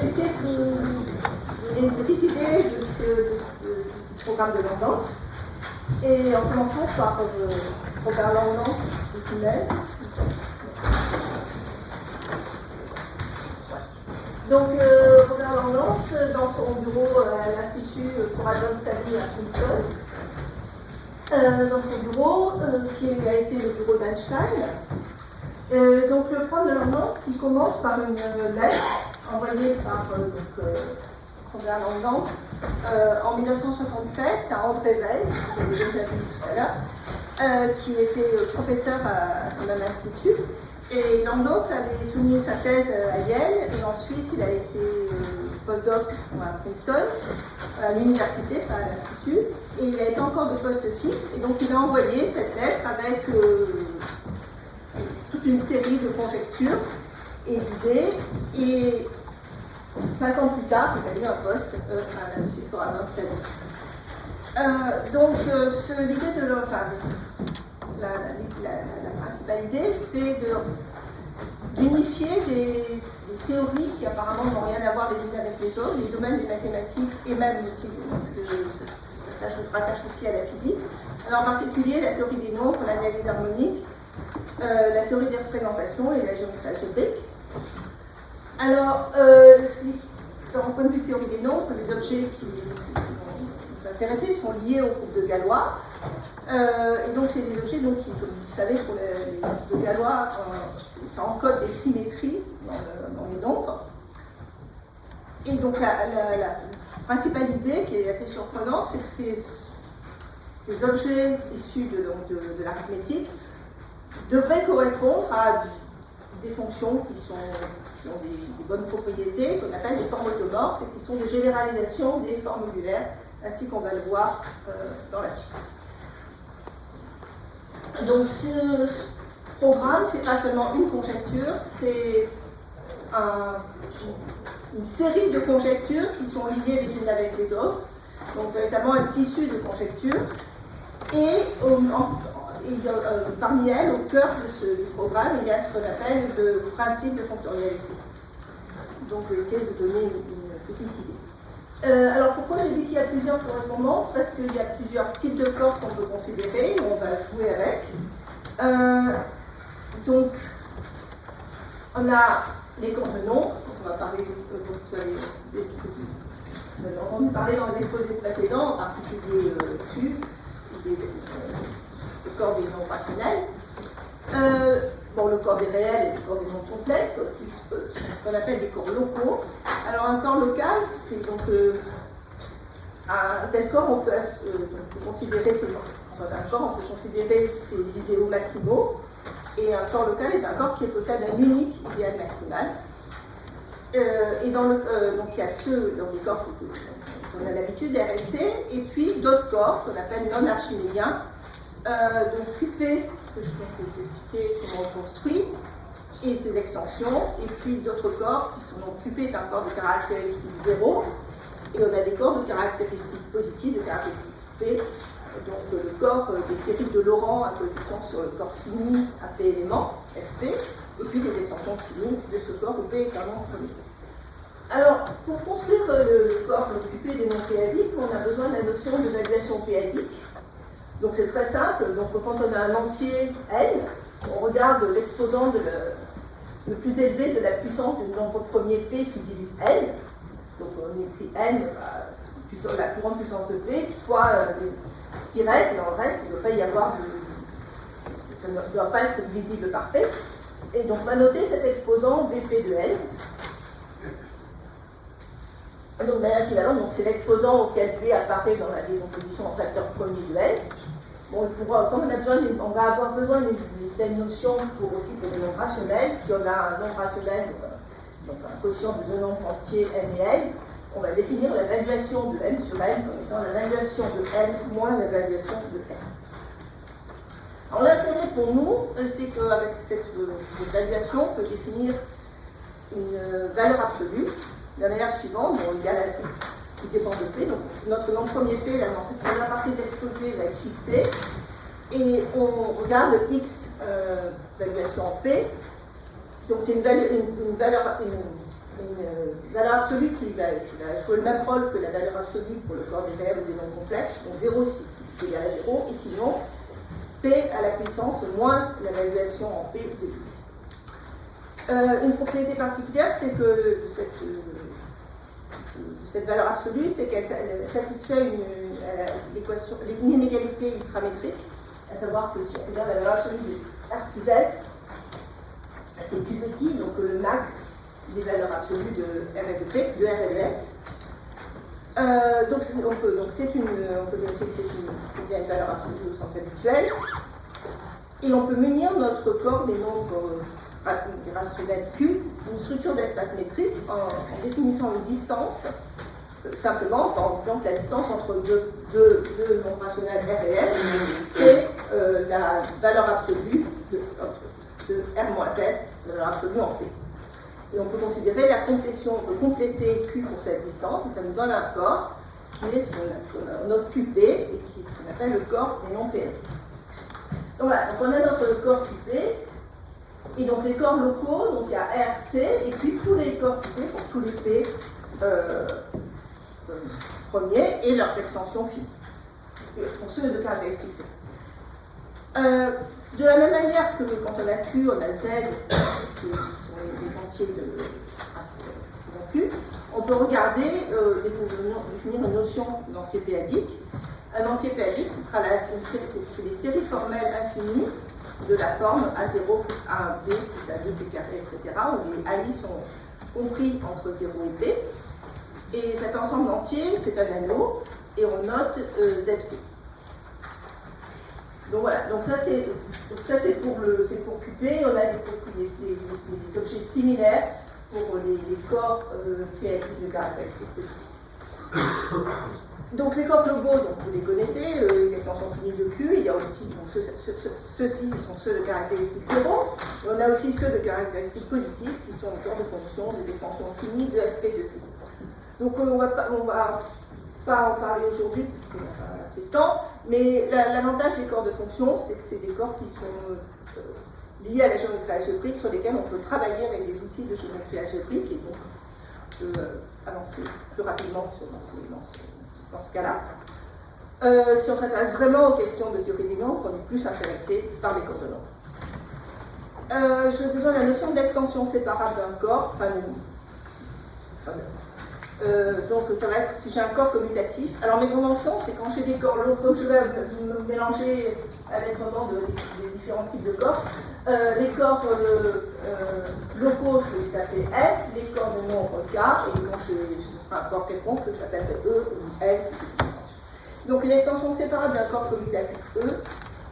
essayer de vous donner une petite idée du programme de Langdance. Et en commençant par Robert Langdance du tunnel. Donc, Robert Langdance, dans son bureau à l'Institut for Advanced Study à Princeton, dans son bureau, qui a été le bureau d'Einstein. Donc, le programme de Langdance, il commence par une lettre envoyée par Robert Langdance en 1967 à André Weil, que j'avais déjà vu tout à l'heure, qui était professeur à son même institut. Et Langdance avait soumis sa thèse à Yale, et ensuite il a été postdoc à Princeton, à l'université, pas à l'institut, et il n'avait pas encore de poste fixe, et donc il a envoyé cette lettre avec toute une série de conjectures et d'idées, et 5 ans plus tard, il a eu un poste à l'Institut for Advanced Study. L'idée de la principale idée, c'est d'unifier des théories qui apparemment n'ont rien à voir les unes avec les autres, les domaines des mathématiques et même aussi, parce que ça rattache aussi à la physique. Alors, en particulier, la théorie des nombres, l'analyse harmonique, la théorie des représentations et la géométrie algébrique. Alors, d'un point de vue théorie des nombres, les objets qui nous intéressent sont liés au groupe de Galois. Et donc, c'est des objets donc, qui, comme vous savez, pour les groupes de Galois, ça encode des symétries dans les nombres. Et donc, la principale idée, qui est assez surprenante, c'est que ces objets issus de l'arithmétique devraient correspondre à des fonctions qui ont des bonnes propriétés, qu'on appelle des formes automorphes, et qui sont des généralisations des formes modulaires, ainsi qu'on va le voir dans la suite. Donc ce programme, c'est pas seulement une conjecture, c'est une série de conjectures qui sont liées les unes avec les autres, donc véritablement un tissu de conjectures, et parmi elles, au cœur du programme, il y a ce qu'on appelle le principe de fonctorialité. Donc je vais essayer de vous donner une petite idée. Alors pourquoi j'ai dit qu'il y a plusieurs correspondances? Parce qu'il y a plusieurs types de cordes qu'on peut considérer, on va jouer avec. Donc, on a les cordes de nombres, on va parler, vous avez entendu parler dans l'exposé précédent, en particulier Q, le corps des nombres rationnels. Le corps des réels et le corps des nombres complexes, ce qu'on appelle des corps locaux. Alors un corps local, c'est donc un tel corps, on peut considérer ses idéaux maximaux, et un corps local est un corps qui possède un unique idéal maximal. Donc il y a ceux dans les corps qu'on a l'habitude RSC, et puis d'autres corps qu'on appelle non archimédiens, donc QP, que je vais vous expliquer comment on construit, et ses extensions, et puis d'autres corps qui sont donc QP est un corps de caractéristique 0, et on a des corps de caractéristiques positives, de caractéristiques P, donc le corps des séries de Laurent à coefficient sur le corps fini à P éléments, FP, et puis des extensions finies de ce corps où P est un nombre premier. Alors, pour construire le corps QP des nombres p-adiques, on a besoin de la notion d'évaluation p-adique. Donc c'est très simple, donc quand on a un entier n, on regarde l'exposant le plus élevé de la puissance du nombre premier p qui divise n. Donc on écrit n, la plus grande puissance de p, fois ce qui reste, et dans le reste, il ne doit pas y avoir ça ne doit pas être divisible par p. Et donc on va noter cet exposant vp de n. Donc de manière équivalente, donc c'est l'exposant auquel p apparaît dans la décomposition en facteur premier de n. Bon, comme on va avoir besoin d'une telle notion pour les nombres rationnels, si on a un nombre rationnel, donc un quotient de deux nombres entiers m et n, on va définir la valuation de m sur n comme étant la valuation de n moins la valuation de n. Alors l'intérêt pour nous, c'est qu'avec cette valuation, on peut définir une valeur absolue de la manière suivante, égale à p, qui dépend de p. Donc notre nombre premier p, là, dans cette première partie de l'exposé, va être fixé. Et on regarde x valuation en p. Donc c'est une une valeur absolue qui va jouer le même rôle que la valeur absolue pour le corps des réels ou des nombres complexes. Donc 0 si c'est égal à 0, et sinon p à la puissance moins la valuation en p de x. Une propriété particulière, c'est que de cette valeur absolue, c'est qu'elle satisfait une inégalité ultramétrique, à savoir que si on regarde la valeur absolue de R plus S, c'est plus petit, donc le max des valeurs absolues de R et de P, de R et de S. Donc on peut vérifier que c'est bien une valeur absolue au sens habituel. Et on peut munir notre corps des nombres rationnels Q d'une structure d'espace métrique en définissant une distance, simplement, par exemple, la distance entre deux nombres rationnels R et S, c'est la valeur absolue de R-S, la valeur absolue en P. Et on peut considérer la complétion, on peut compléter Q pour cette distance, et ça nous donne un corps qui est ce qu'on note QP, et qui est ce qu'on appelle le corps des nombres PS. Donc voilà, donc on a notre corps QP, et donc les corps locaux, donc il y a R, C, et puis tous les corps QP pour tous les P premiers, et leurs extensions finies, pour ceux de caractéristiques C. De la même manière que quand on a Q, on a Z, qui sont les entiers de Q, on peut regarder, définir une notion d'entier péadique. Un entier péadique, ce sera c'est les séries formelles infinies de la forme A0 plus A1B plus A2 B carré, etc., où les AI sont compris entre 0 et B. Et cet ensemble entier, c'est un anneau, et on note ZP. Donc voilà, donc ça c'est pour QP, on a des objets similaires pour les corps péadiques de caractéristiques positives. Donc les corps globaux, donc vous les connaissez, les extensions finies de Q, il y a aussi, donc ceux-ci sont ceux de caractéristiques 0, et on a aussi ceux de caractéristiques positives qui sont les corps de fonction des extensions finies de FP de T. Donc on va pas en parler aujourd'hui parce qu'on n'a pas assez de temps, mais l'avantage des corps de fonction, c'est que c'est des corps qui sont liés à la géométrie algébrique, sur lesquels on peut travailler avec des outils de géométrie algébrique, et donc on peut avancer plus rapidement dans ce cas-là. Si on s'intéresse vraiment aux questions de théorie des nombres, on est plus intéressé par les corps de nombres. J'ai besoin de la notion d'extension séparable d'un corps, donc ça va être si j'ai un corps commutatif. Alors mes conventions, c'est quand j'ai des corps locaux, je vais me mélanger allègrement des différents types de corps. Les corps locaux, je vais les appeler F, les corps de nombre K, et quand ce sera un corps quelconque, je l'appellerai E ou L si c'est une extension. Donc une extension séparable d'un corps commutatif E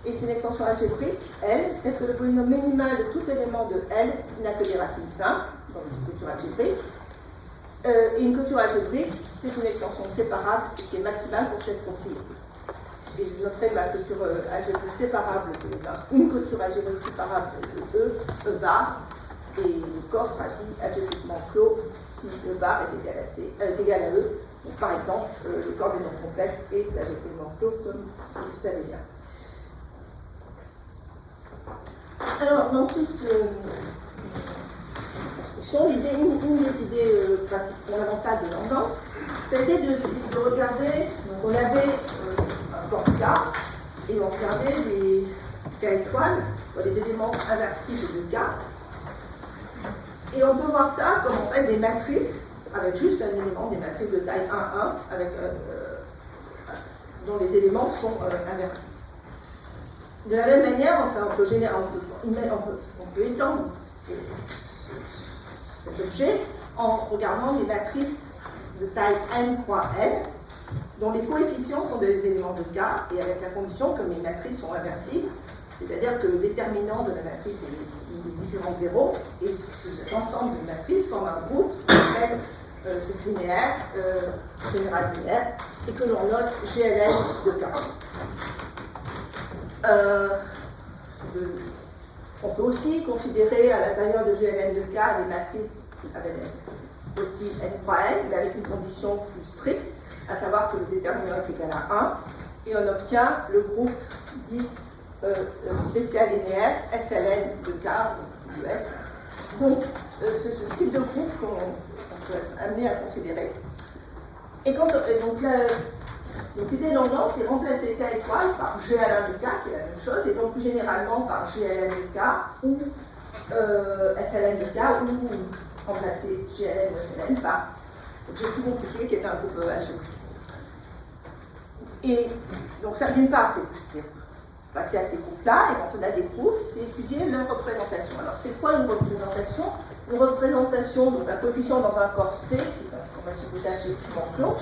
est une extension algébrique, L, telle que le polynôme minimal de tout élément de L n'a que des racines simples, donc une clôture algébrique. Et une clôture algébrique, c'est une extension séparable qui est maximale pour cette propriété. Et je noterai ma clôture algébrique séparable une clôture algébrique séparable de E bar, et le corps sera dit algébriquement clos si E bar est égal à E. Donc, par exemple, le corps des nombres complexes est algébriquement clos, comme vous le savez bien. Alors, dans plus une des idées fondamentales de Langlands, ça a été de regarder, donc on avait un corps K, et on regardait les K étoiles, les éléments inversibles de K, et on peut voir ça comme en fait des matrices, avec juste un élément, des matrices de taille 1,1, dont les éléments sont inversibles. De la même manière, enfin, on peut étendre cet objet en regardant des matrices de taille n croix n, dont les coefficients sont des éléments de K, et avec la condition que mes matrices sont inversibles, c'est-à-dire que le déterminant de la matrice est des différents zéros, et cet ensemble de matrices forme un groupe qu'on appelle linéaire, général linéaire, et que l'on note GLN de K. On peut aussi considérer à l'intérieur de GLN de K des matrices avec aussi n croix n, mais avec une condition plus stricte, à savoir que le déterminant est égal à 1, et on obtient le groupe dit spécial linéaire SLN de K ou de F. Donc ce type de groupe peut être amené à considérer. Et donc l'idée de Langlands, c'est remplacer K étoile par GLN de K, qui est la même chose, et donc plus généralement par GLN de K ou SLN de K, ou remplacer GLN ou SLN par objet plus compliqué qui est un groupe algébrique. Et donc ça, d'une part, c'est passer à ces groupes-là, et quand on a des groupes, c'est étudier leur représentation. Alors c'est quoi une représentation? Une représentation, donc un coefficient dans un corps C, on va supposer algébriquement clos,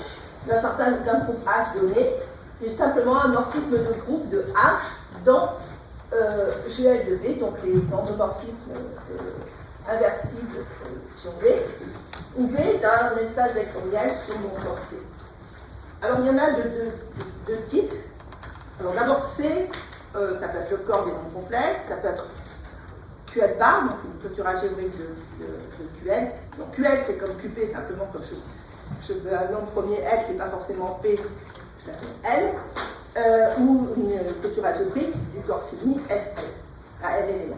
d'un groupe H donné, c'est simplement un morphisme de groupe de H dans GL de V, donc les endomorphismes inversibles sur V, ou V d'un espace vectoriel sur mon corps C. Alors il y en a deux types. Alors d'abord C, ça peut être le corps des nombres complexes, ça peut être QL bar, donc une clôture algébrique de QL. Donc QL c'est comme QP, simplement comme je veux un nombre premier L qui n'est pas forcément P, je l'appelle L, ou une clôture algébrique du corps fini FL, à L éléments.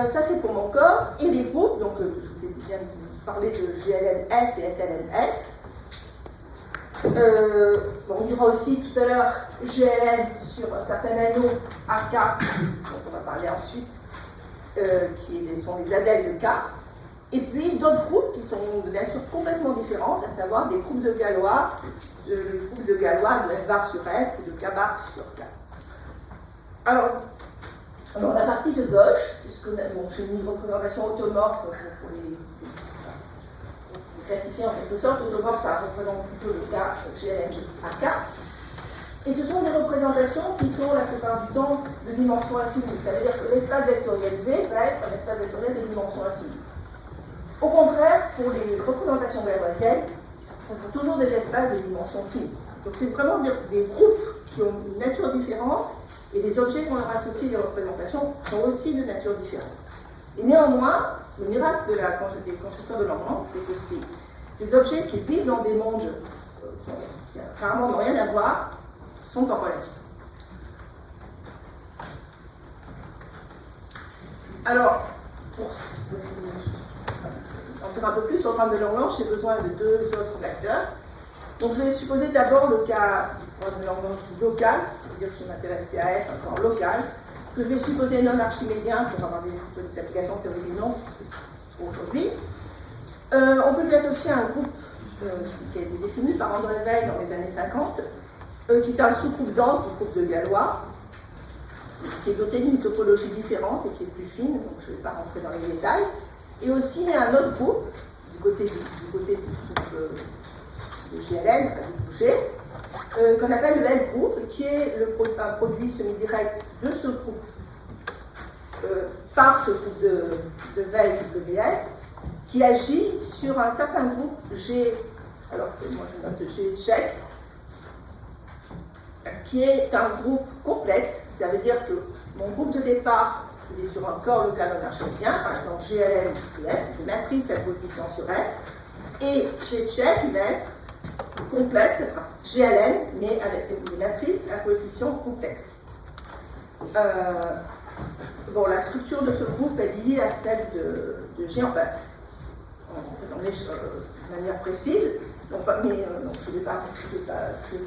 Ça c'est pour mon corps, et les groupes, donc je vous ai bien parlé de GLNF et SLNF. Bon, il y aura aussi tout à l'heure GLN sur un certain anneau AK, dont on va parler ensuite, qui sont les adèles de K, et puis d'autres groupes qui sont de nature complètement différente, à savoir des groupes de Galois, de F bar sur F ou de K bar sur K. Alors la partie de gauche, c'est ce que j'ai mis une représentation automorphe pour les classifier en quelque sorte. Automorphe, ça représente plutôt le K, GLN à K. Et ce sont des représentations qui sont la plupart du temps de dimension infinie. Ça veut dire que l'espace vectoriel V va être un espace vectoriel de dimension infinie. Au contraire, pour les représentations galoisiennes, ça sont toujours des espaces de dimension finie. Donc c'est vraiment des groupes qui ont une nature différente, et les objets qu'on leur associe des représentations sont aussi de nature différente. Et néanmoins, le miracle des constructeurs de Langlands, c'est que ces objets qui vivent dans des mondes qui apparemment n'ont rien à voir, sont en relation. Alors, pour en faire un peu plus sur le programme de Langlands, j'ai besoin de deux autres acteurs. Donc je vais supposer d'abord le cas du programme de Langlands local, c'est-à-dire que je m'intéresse à F, un corps local, que je vais supposer non archimédien pour avoir des applications de théorie du nombre aujourd'hui. On peut lui associer un groupe qui a été défini par André Weil dans les années 50, qui est un sous-groupe dense du groupe de Galois, qui est doté d'une topologie différente et qui est plus fine, donc je ne vais pas rentrer dans les détails. Et aussi un autre groupe, du côté du groupe de GLN, du G, qu'on appelle le L groupe, qui est un produit semi-direct de ce groupe par ce groupe de Weil WF, qui agit sur un certain groupe G, alors que moi je note G tchèque, qui est un groupe complexe. Ça veut dire que mon groupe de départ, il est sur un corps local non archimédien, par exemple GLN F, une matrice à coefficient sur F, et G tchèque, il va être complexe, ce sera GLN, mais avec des matrices à coefficient complexe. Bon, la structure de ce groupe est liée à celle de G, enfin, on est de manière précise, donc, mais je ne vais pas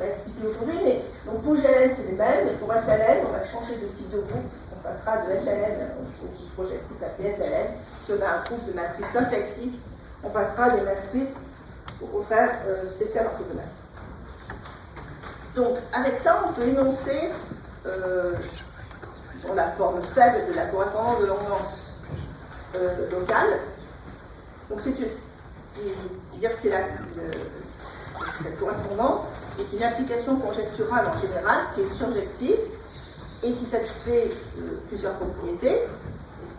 expliquer aujourd'hui, mais donc pour GLN c'est les mêmes, mais pour SLN, on va changer de type de groupe, on passera de SLN au type projectif appelé SLN. Si on a un groupe de matrices symplectiques, on passera à des matrices, au contraire, spéciales orthogonales. Donc avec ça, on peut énoncer dans la forme faible de la correspondance de Langlands locale. Donc cette correspondance est une application conjecturale en général qui est surjective et qui satisfait plusieurs propriétés.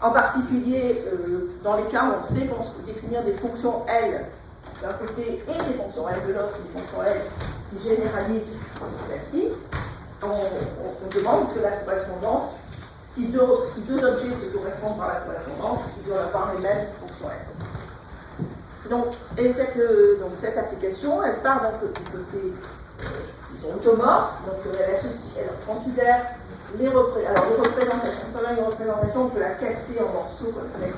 En particulier, dans les cas où on sait qu'on peut définir des fonctions L d'un côté et des fonctions L de l'autre, des fonctions L qui généralisent celle-ci, on demande que la correspondance, si deux objets se correspondent par la correspondance, ils doivent avoir les mêmes fonctions L. Donc cette application, elle part donc du côté automorphe, donc elle considère les représentations. Quand on a une représentation, on peut la casser en morceaux comme une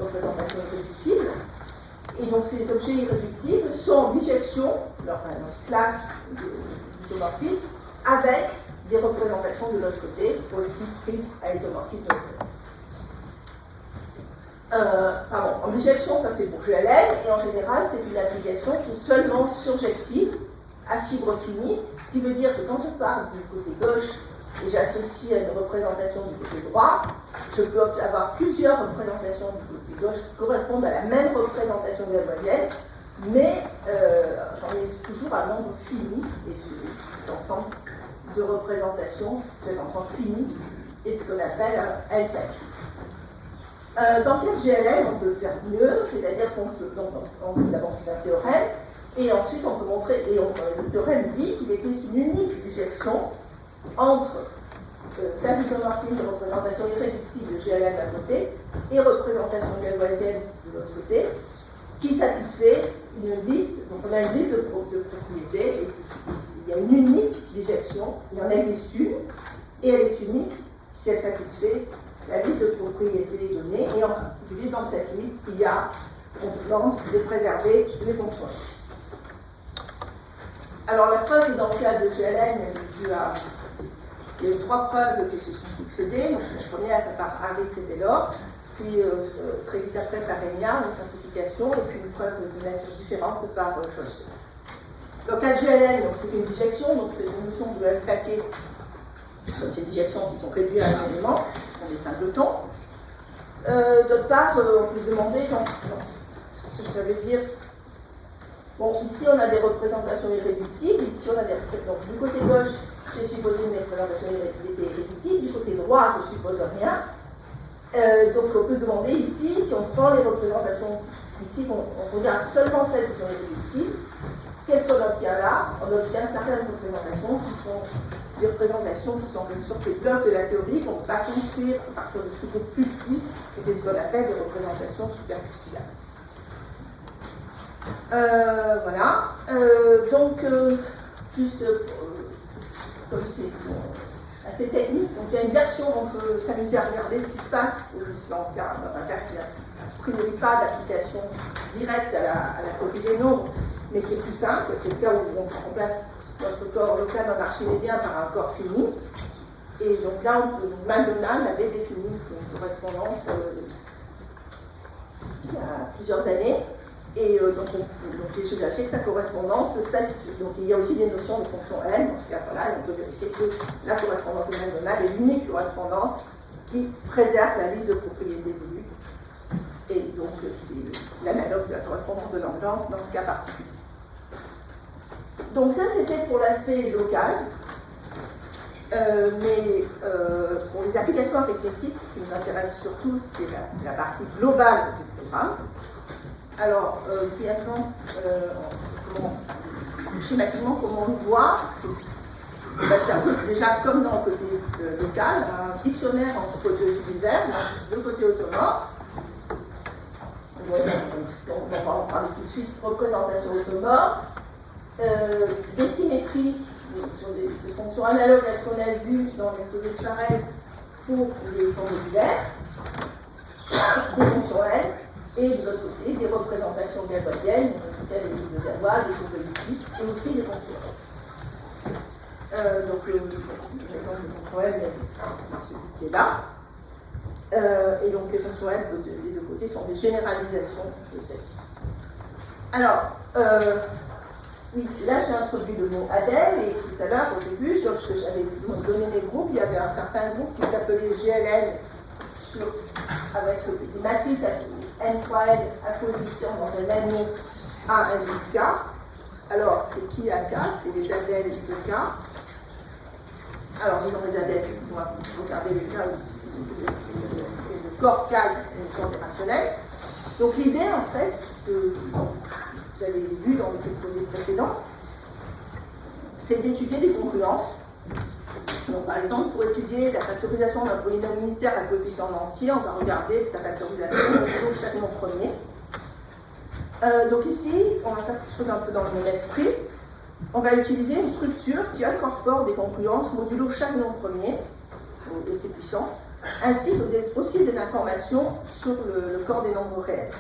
représentation irréductible. Et donc ces objets irréductibles sont en bijection, enfin une classe d'isomorphisme, avec des représentations de l'autre côté, aussi prises à isomorphisme. En bijection, ça c'est pour GLN, et en général, c'est une application qui est seulement surjective à fibre finie, ce qui veut dire que quand je pars du côté gauche et j'associe à une représentation du côté droit, je peux avoir plusieurs représentations du côté gauche qui correspondent à la même représentation galoisienne, mais j'en ai toujours un nombre fini, et cet ensemble de représentations, cet ensemble fini, est ce qu'on appelle un LPEC. Dans quel GLN, on peut faire mieux, c'est-à-dire qu'on peut, d'abord c'est un théorème, et ensuite on peut montrer, le théorème dit qu'il existe une unique bijection entre classe isomorphique de représentation irréductible de GLN d'un côté et représentation galoisienne de l'autre côté, qui satisfait une liste, donc on a une liste de propriétés, et il y a une unique bijection, il y en existe une, et elle est unique si elle satisfait la liste de propriétés donnée, et en particulier dans cette liste, il y a, on demande de préserver les fonctions. Alors la preuve dans le cas de GLN, il y a eu 3 preuves qui se sont succédées. Donc, la première par Harris et Taylor, puis très vite après par Régnard, une simplification, et puis une preuve de nature différente par Josse. Donc la GLN, c'est une bijection, donc c'est une notion de F paquet. Donc ces bijections, qui sont réduites à un élément, sont des singletons. D'autre part, on peut se demander ce que ça veut dire. Bon, ici on a des représentations irréductibles, ici on a des représentations. Donc du côté gauche, j'ai supposé une représentation irréductible, du côté droit, je ne suppose rien. Donc on peut se demander ici, si on prend les représentations, ici on regarde seulement celles qui sont irréductibles, qu'est-ce qu'on obtient là? On obtient certaines représentations qui sont des représentations qui sont sur les blocs de la théorie qu'on ne peut pas construire à partir de sous-groupes plus petits, et c'est ce qu'on appelle des représentations superpusculaires. Voilà. Juste comme c'est assez technique, donc il y a une version où on peut s'amuser à regarder ce qui se passe, dans un cas qui n'a a priori pas d'application directe à la théorie des nombres, mais qui est plus simple, c'est le cas où on remplace notre corps local en archimédien par un corps fini. Et donc là, Mandonal avait défini une correspondance il y a plusieurs années. Et donc j'ai vérifié que sa correspondance satisfait. Donc il y a aussi des notions de fonction n. Dans ce cas-là, on peut vérifier que la correspondance de Mandonal est l'unique correspondance qui préserve la liste de propriétés voulues. Et donc c'est l'analogue de la correspondance de Langlands dans ce cas particulier. Donc ça, c'était pour l'aspect local. Mais pour les applications arithmétiques, ce qui nous intéresse surtout, c'est la partie globale du programme. Alors, brièvement, schématiquement, comment on le voit, c'est un peu déjà comme dans le côté local, un dictionnaire entre deux univers, le côté automorphe. On va en parler tout de suite, représentation automorphe, des symétries sur des fonctions analogues à ce qu'on a vu dans l'exposé de Farrell pour les formulaires, des fonctions L, et de l'autre côté, des représentations galoisiennes, des lignes de Galois, des topologiques, et aussi des fonctions L. Donc l'exemple de fonction L, c'est celui qui est là. Et donc les fonctions L des deux côtés sont des généralisations de celle-ci. Alors, oui, là j'ai introduit le mot Adèle, et tout à l'heure, au début, sur ce que j'avais donné mes groupes, il y avait un certain groupe qui s'appelait GLN avec des matrices n fois n à coefficient dans un anneau A indice K. Alors, c'est qui à K? C'est les Adèles de K. Alors, disons les Adèles, on va regarder le K et le corps K et le corps rationnel. Donc, l'idée, en fait, que vous avez vu dans les exposés précédents, c'est d'étudier des congruences. Donc, par exemple, pour étudier la factorisation d'un polynôme unitaire à coefficient entier, on va regarder sa factorisation pour chaque nom premier. Donc ici, on va faire quelque chose un peu dans le même esprit. On va utiliser une structure qui incorpore des congruences modulo chaque nom premier et ses puissances, ainsi que aussi des informations sur le corps des nombres réels.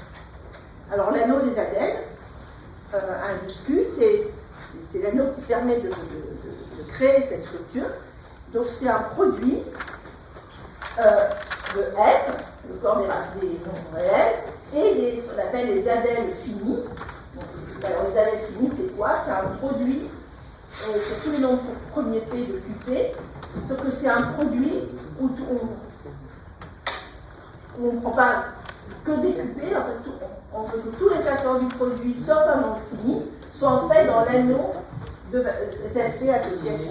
Alors l'anneau des adèles, un disque, c'est l'anneau qui permet de créer cette structure. Donc c'est un produit de F, le corps des nombres réels, et ce qu'on appelle les adèles finis. Donc, alors les adèles finis, c'est quoi? C'est un produit sur tous les nombres premier P de QP, sauf que c'est un produit où on ne prend pas que des QP, en fait, on veut que tous les facteurs du produit, sauf un nombre fini, soient en fait dans l'anneau de ZP associé à Q.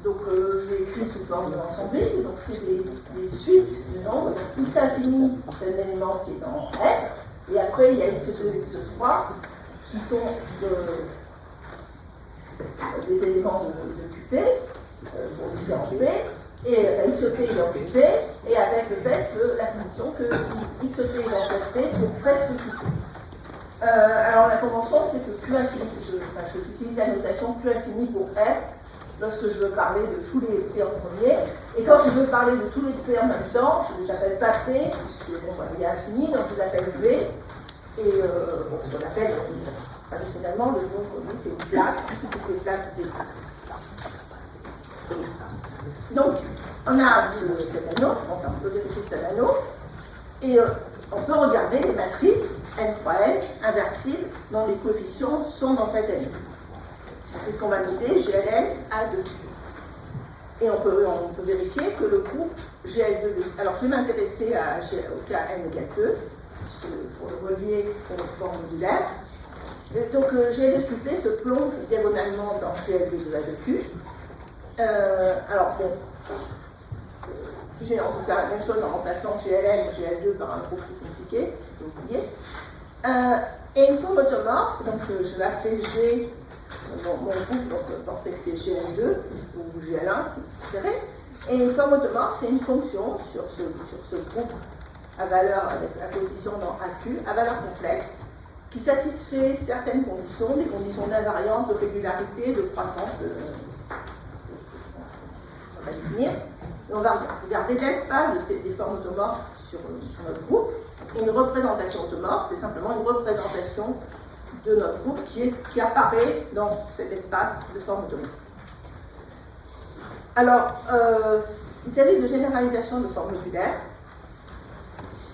Donc je l'ai écrit sous forme d'ensembliste, donc c'est des suites de nombres. Donc x infini, c'est un élément qui est dans R, et après il y a x2, x3, qui sont des éléments de QP, pour différents P, et XP est dans QP, et avec le fait que la condition que XP est dans P pour presque QP. Alors la convention, c'est que Q infini, j'utilise la notation Q infini pour R, lorsque je veux parler de tous les P en premier, et quand je veux parler de tous les P en même temps, je ne les appelle pas P, puisque il y a infini, donc je les appelle V, et ce qu'on appelle traditionnellement le nom premier, c'est une classe, toutes les classes V. Donc, on a cet anneau, enfin on peut vérifier cet anneau, et on peut regarder les matrices n fois n inversibles dont les coefficients sont dans cet anneau. C'est ce qu'on va noter, GLN A2. Et on peut vérifier que le groupe GL2B. Alors je vais m'intéresser au cas n égale 2, pour le relier aux formes modulaires. Donc GL2QP se plonge diagonalement dans GL2A2Q. Alors bon, on peut faire la même chose en remplaçant GLN ou GL2 par un groupe plus compliqué, j'ai oublié. Et une forme automorphe, donc je vais appeler G. Mon groupe, donc pensez que c'est GL2 ou GL1 si vous préférez. Et une forme automorphe, c'est une fonction sur ce groupe à valeur avec un coefficient dans AQ, à valeur complexe, qui satisfait certaines conditions, des conditions d'invariance, de régularité, de croissance, on va définir. Et on va regarder l'espace des formes automorphes sur notre groupe. Et une représentation automorphe, c'est simplement une représentation de notre groupe qui apparaît dans cet espace de forme automorphe. Alors, il s'agit de généralisation de forme modulaire,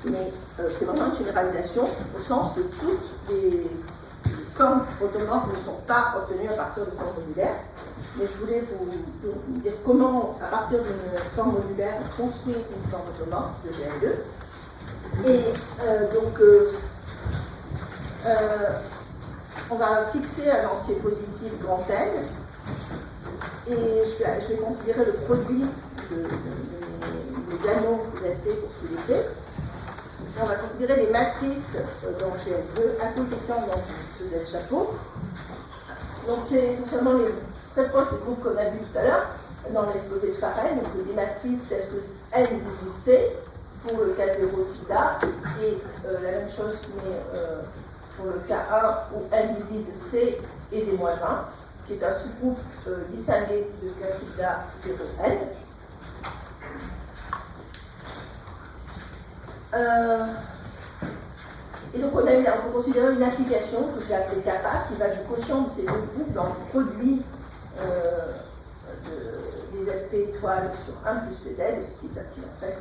mais c'est vraiment une généralisation au sens que toutes les formes automorphes ne sont pas obtenues à partir de formes modulaires. Mais je voulais vous dire comment, à partir d'une forme modulaire, construire une forme automorphe de GL2. Et donc, on va fixer un entier positif grand N, et je vais considérer le produit des anneaux ZP pour tous les P. On va considérer des matrices dans GL2 à coefficient dans ce Z chapeau. Donc c'est essentiellement les très proches des groupes qu'on a vu tout à l'heure dans l'exposé de Farrell, donc des matrices telles que N divisé C pour le cas 0 θ, et la même chose mais pour le cas 1 où N divise C et des moins 1, qui est un sous-groupe distingué de cas θ 0N. Et donc on peut considérer une application que j'ai appelée kappa qui va du quotient de ces deux groupes dans le produit des ZP étoiles sur 1 plus PZ, ce qui en fait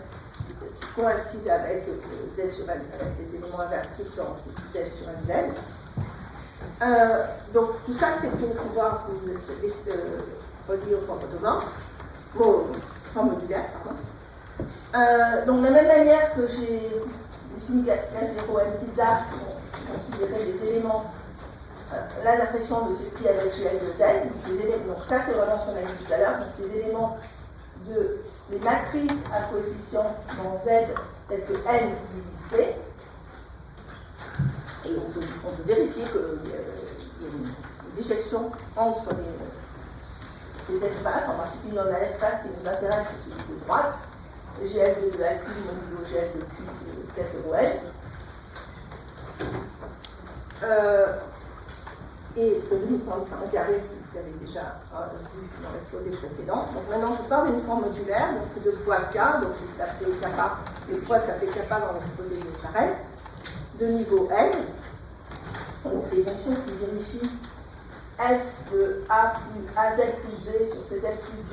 coïncide avec Z sur N, avec les éléments inversibles dans Z sur NZ. Donc tout ça c'est pour pouvoir vous relier aux formes automorphes, aux formes modulaires, pardon. Donc de la même manière que j'ai défini K0 n θ pour considérer les éléments, l'intersection de ceci avec GL de Z, donc ça c'est vraiment ce qu'on a vu tout à l'heure, donc les éléments les matrices à coefficient dans Z telles que N divise C, et on peut vérifier qu'il y a une déjection entre ces espaces, en particulier on a l'espace qui nous intéresse, c'est celui de droite, GL de AQ modulo GL de Q de K0N. Et de l'uniforme par un carré, si vous avez déjà vu dans l'exposé précédent. Donc maintenant, je parle d'une forme modulaire, donc de poids K, donc il s'appelait kappa, les poids s'appelaient kappa dans l'exposé de Farrell. de niveau n, donc des fonctions qui vérifient f de a z plus b sur cz plus b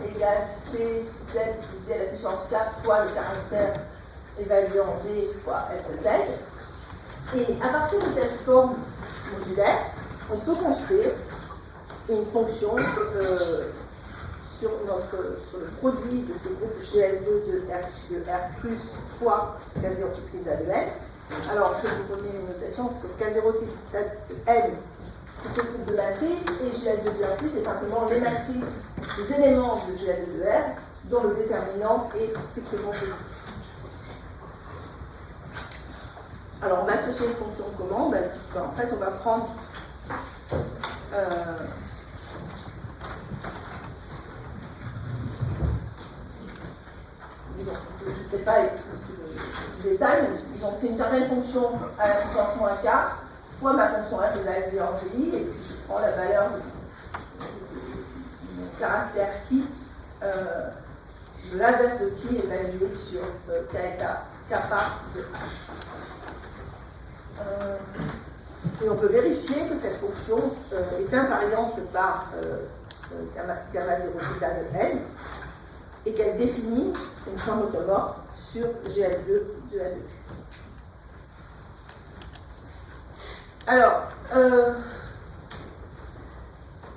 égale c z plus b à la puissance 4 fois le caractère évalué en d fois f de z. Et à partir de cette forme modulaire, on peut construire une fonction sur le produit de ce groupe GL2 de R plus fois K0 tilde de N. Alors, je vais vous donner une notation, parce que K0 tilde de N, c'est ce groupe de matrices, et GL2 de R plus, c'est simplement les matrices, les éléments de GL2 de R, dont le déterminant est strictement positif. Alors, on va associer une fonction comment? En fait, on va prendre je ne vais peut-être pas le détail, donc c'est une certaine fonction à la puissance moins 4 fois ma fonction f évaluée en GI, et puis je prends la valeur du caractère qui, de l'inverse de qui évalué sur k et k par de h. Et on peut vérifier que cette fonction est invariante par gamma 0 θ de n et qu'elle définit une forme automorphe sur GL2 de A2. Alors,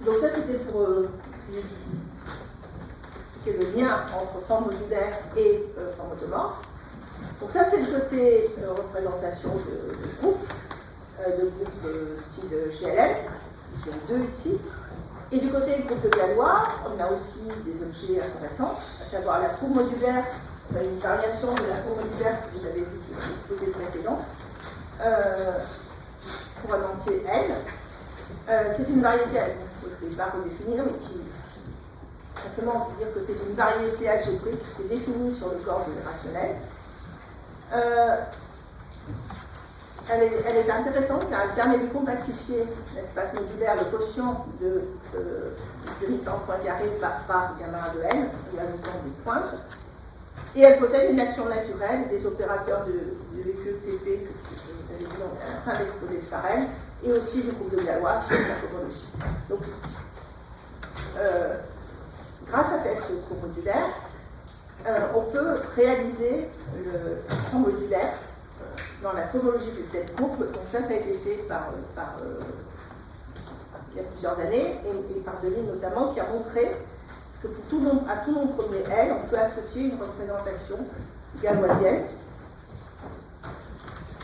donc ça c'était pour expliquer le lien entre forme modulaire et forme automorphe. Donc ça c'est le côté représentation de groupe si de GLM, GL2 ici. Et du côté groupe de Galois, on a aussi des objets intéressants, à savoir la courbe modulaire, on a une variation de la courbe modulaire que vous avez vu dans l'exposé précédent, pour un entier N. C'est une variété, je ne vais pas redéfinir, mais qui, simplement, on peut dire que c'est une variété algébrique qui est définie sur le corps générationnel. Elle est intéressante car elle permet de compactifier l'espace modulaire, le quotient de demi-temps point carré par gamma de n, en ajoutant des pointes. Et elle possède une action naturelle des opérateurs de VQTP que vous avez vu à la fin de l'exposé de Farrell, et aussi du groupe de Galois sur la topologie. Donc, grâce à cette courbe modulaire, on peut réaliser le champ modulaire dans la topologie de telle courbe. Donc ça a été fait il y a plusieurs années, et par Denis notamment, qui a montré que pour à tout nombre premier L, on peut associer une représentation galoisienne.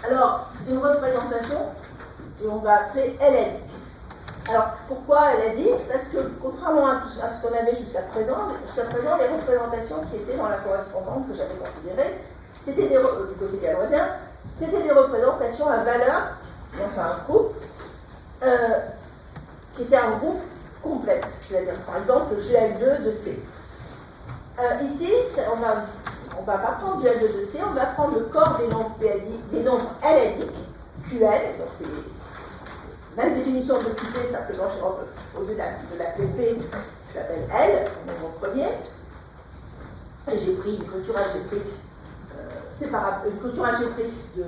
Alors, une représentation, et on va appeler L-adique. Alors, pourquoi L-adique? Parce que, contrairement à ce qu'on avait jusqu'à présent, les représentations qui étaient dans la correspondance que j'avais considérées, c'était du côté galoisien, c'était des représentations à valeur, enfin un groupe, qui était un groupe complexe, c'est-à-dire par exemple le GL2 de C. Ici, on va pas prendre GL2 de C, on va prendre le corps des nombres L-adiques, QL, donc c'est la même définition de QP, simplement au lieu de l'appeler P, je l'appelle L, nombre premier, et j'ai pris une clôture algébrique séparable, une clôture algébrique de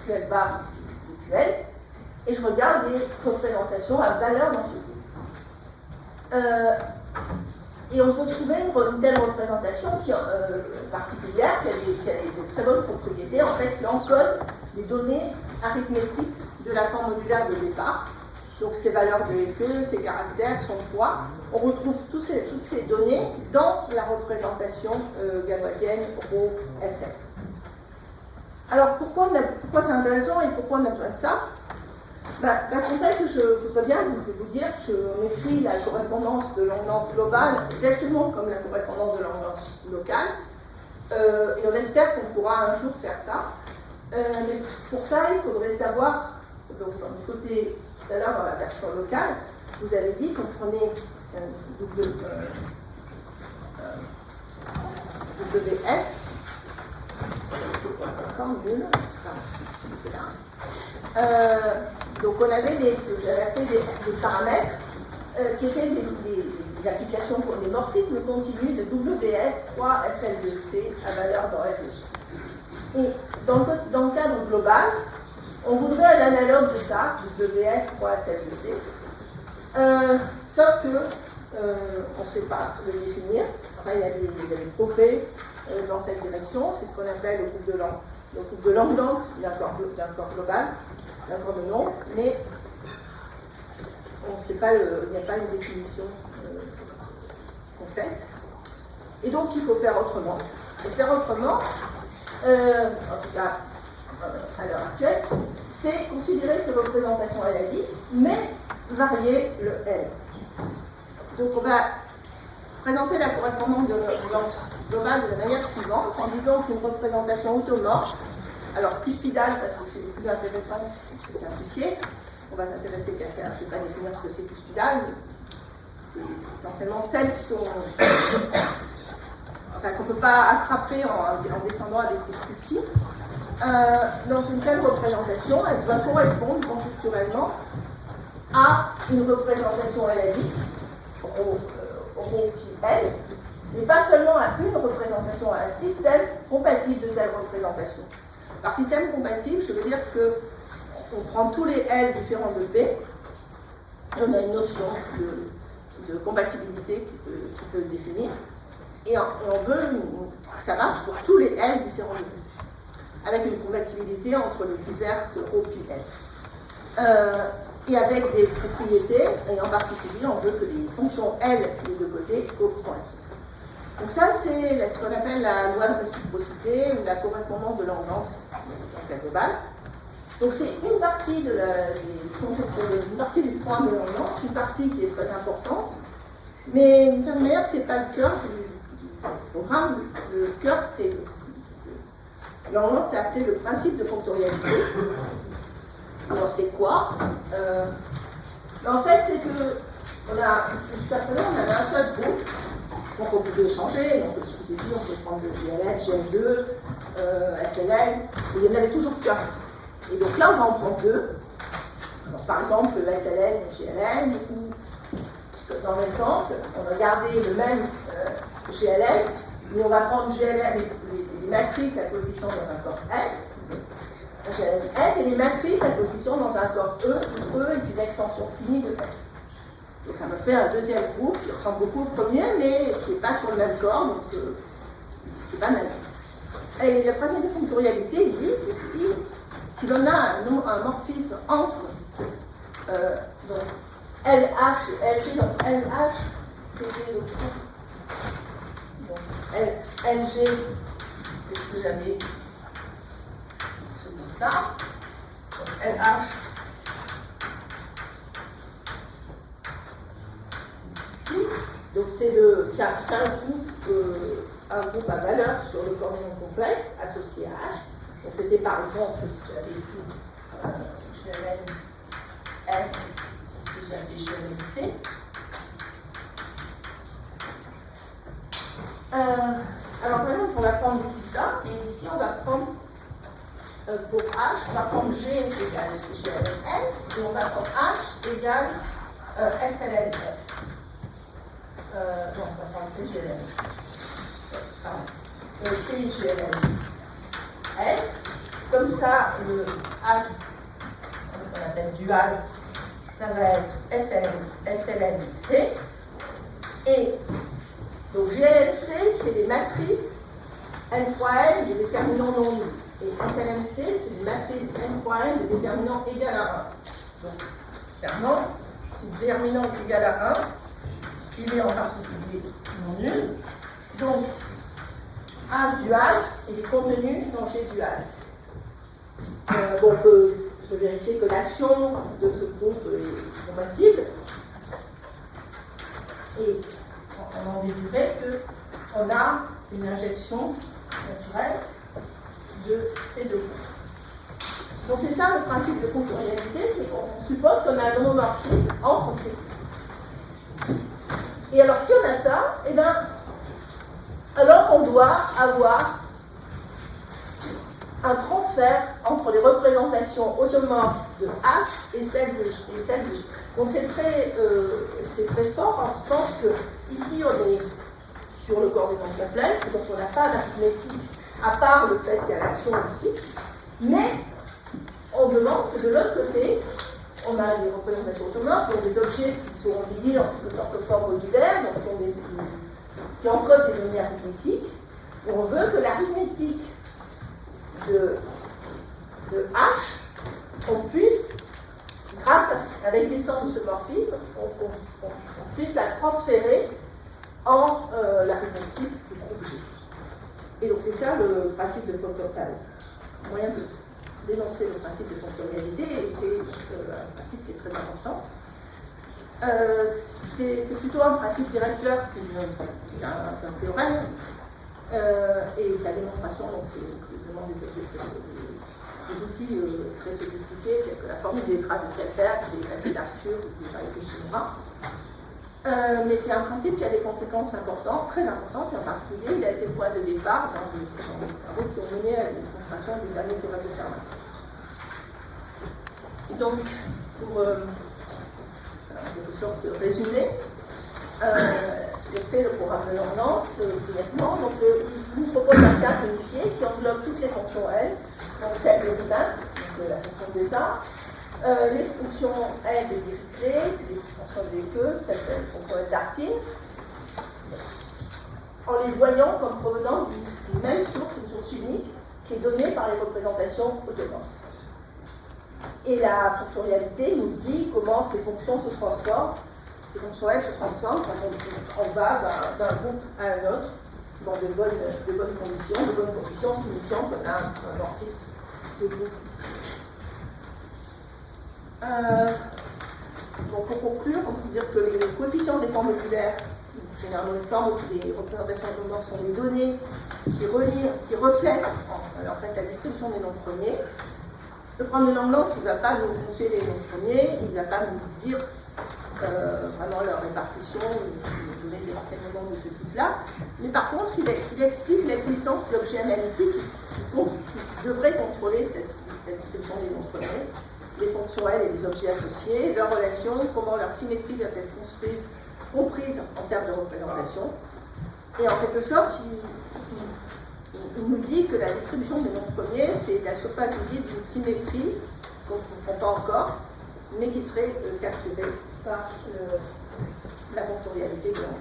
QL bar de QL, et je regarde des représentations à valeur dans ce groupe. Et on peut trouver une telle représentation qui particulière, qui a de très bonnes propriétés, en fait, qui encode les données arithmétiques de la forme modulaire de départ. Donc ces valeurs de queue, ces caractères, son poids, on retrouve toutes ces données dans la représentation galoisienne ρ Fr. Alors pourquoi c'est intéressant et pourquoi on a besoin de ça? Parce qu'en fait, je voudrais bien vous dire qu'on écrit la correspondance de l'ordonnance globale exactement comme la correspondance de l'ordonnance locale, et on espère qu'on pourra un jour faire ça. Mais pour ça, il faudrait savoir, donc du côté, tout à l'heure dans la version locale, vous avez dit qu'on prenait WF, formule, donc on avait ce que j'avais appelé des paramètres qui étaient des applications pour des morphismes continus de WF 3 SL2C à valeur dans F de G. Et dans le cadre global, On voudrait un analogue de ça, WF pour SLBC, sauf que on ne sait pas le définir. Enfin, il y a des progrès dans cette direction. C'est ce qu'on appelle le groupe de Langlands, d'un corps global, d'un corps de nom, mais on ne sait pas, il n'y a pas une définition complète. Et donc, il faut faire autrement. Et faire autrement, en tout cas à l'heure actuelle, c'est considérer ces représentations LAI, mais varier le L. Donc, on va présenter la correspondance de l'ordre global de la manière suivante, en disant qu'une représentation automorphe, alors cuspidale, parce que c'est le plus intéressant, c'est simplifié, on va s'intéresser qu'à ça, je ne vais pas définir ce que c'est cuspidal, mais c'est essentiellement celles qui sont, enfin qu'on ne peut pas attraper en descendant à des groupes plus petits. Dans une telle représentation, elle doit correspondre conjecturellement à une représentation LAI, rho qui L, mais pas seulement à une représentation, à un système compatible de telle représentation. Par système compatible, je veux dire qu'on prend tous les L différents de P, et on a une notion de compatibilité qui peut le définir, et on veut que ça marche pour tous les L différents de P, avec une compatibilité entre les diverses rho pi L. Et avec des propriétés, et en particulier, on veut que les fonctions L des deux côtés coïncident. Donc ça, c'est ce qu'on appelle la loi de réciprocité ou la correspondance de Langlands dans le global. Donc c'est une partie une partie du programme de Langlands, une partie qui est très importante, mais d'une certaine manière, ce n'est pas le cœur du programme. Le cœur, c'est Langlands, c'est appelé le principe de fonctorialité. Alors c'est quoi en fait, c'est que jusqu'à présent, on avait un seul groupe, donc on pouvait changer, donc ce que je vous ai dit, on peut prendre le GLN, GL2, SLN, il y en avait toujours qu'un. Et donc là, on va en prendre deux. Alors, par exemple, SLN et GLN, ou dans l'exemple, on va garder le même GLN, mais on va prendre GLN, les matrices à coefficient dans un corps F, F et les matrices à coefficient dans un corps E et puis l'extension finie de F. Donc ça me fait un deuxième groupe qui ressemble beaucoup au premier, mais qui n'est pas sur le même corps, donc c'est pas mal. Et le principe de fonctorialité dit que si l'on a un morphisme entre donc LH et LG, donc LH, c'est donc LG, c'est ce que j'avais là, donc LH, c'est ici, donc c'est un groupe à valeur sur le coordinate complexe associé à H. Donc c'était par exemple, si j'avais tout GLN F, si j'avais GLN C. Alors par exemple, on va prendre ici ça, et ici on va prendre pour H, on va prendre G égale GLNF, et on va prendre H égale SLNF. Non, on va prendre TGLNF. TGLNF. Comme ça, le H, qu'on appelle dual, ça va être SLNC. Et donc GLNC, c'est les matrices N fois N des déterminants non nuls. Et SLNC, c'est une matrice N fois N de déterminant égal à 1. Donc, clairement, si le déterminant est égal à 1, il est en particulier non nul. Donc, H dual, il est contenu dans G dual. On peut vérifier que l'action de ce groupe est compatible. Et on en déduirait qu'on a une injection naturelle de ces deux groupes. Donc c'est ça le principe de fonctorialité, c'est qu'on suppose qu'on a un homomorphisme entre ces groupes. Et alors si on a ça, eh bien, alors on doit avoir un transfert entre les représentations automorphes de H et celles de G. Donc c'est très fort en ce sens que ici on est sur le coordinate complexe, donc on n'a pas d'arithmétique à part le fait qu'il y a l'action ici, mais on on demande que de l'autre côté, on a des représentations automorphes, donc des objets qui sont liés en quelque sorte aux formes modulaires, donc qui encodent des données arithmétiques. Et on veut que l'arithmétique de H, on puisse, grâce à l'existence de ce morphisme, on puisse la transférer en l'arithmétique du groupe G. Et donc c'est ça le principe de fonctionnalité, un moyen de dénoncer le principe de fonctionnalité, et c'est un principe qui est très important. C'est plutôt un principe directeur qu'un théorème, et sa démonstration, donc c'est évidemment des outils très sophistiqués, tels que la formule des traces de Selberg, des paquets d'Arthur, des paquets chinois. Mais c'est un principe qui a des conséquences importantes, très importantes, et en particulier, il a été le point de départ dans les travaux qui ont mené à la démonstration du dernier théorème de Fermat. Donc, pour en quelque sorte résumer, ce que fait le programme de Langlands, brièvement, donc il nous propose un cas unifié qui englobe toutes les fonctions L, donc celle de Riemann, donc la fonction des A, les fonctions L des Dirichlet, les fonctions de Lekeux, cette fonction L d'Artin, en les voyant comme provenant d'une même source, une source unique, qui est donnée par les représentations automorphes. Et la fonctionnalité nous dit comment ces fonctions se transforment. Ces fonctions L se transforment quand on va d'un groupe à un autre dans de bonnes conditions signifiant qu'on a un morphisme de groupe ici. Donc pour conclure, on peut dire que les coefficients des formes modulaires, généralement les représentations automorphes sont des données qui reflètent en fait la distribution des nombres premiers. Le programme de Langlands, il ne va pas nous montrer les nombres premiers, il ne va pas nous dire vraiment leur répartition, nous donner des renseignements de ce type-là. Mais par contre, il explique l'existence d'objets analytiques qui devraient contrôler cette distribution des nombres premiers, les fonctions L et les objets associés, leurs relations, comment leur symétrie doit être comprise en termes de représentation. Et en quelque sorte, il nous dit que la distribution des nombres premiers, c'est la surface visible d'une symétrie qu'on ne comprend pas encore, mais qui serait capturée par la fonctionnalité de Langlands.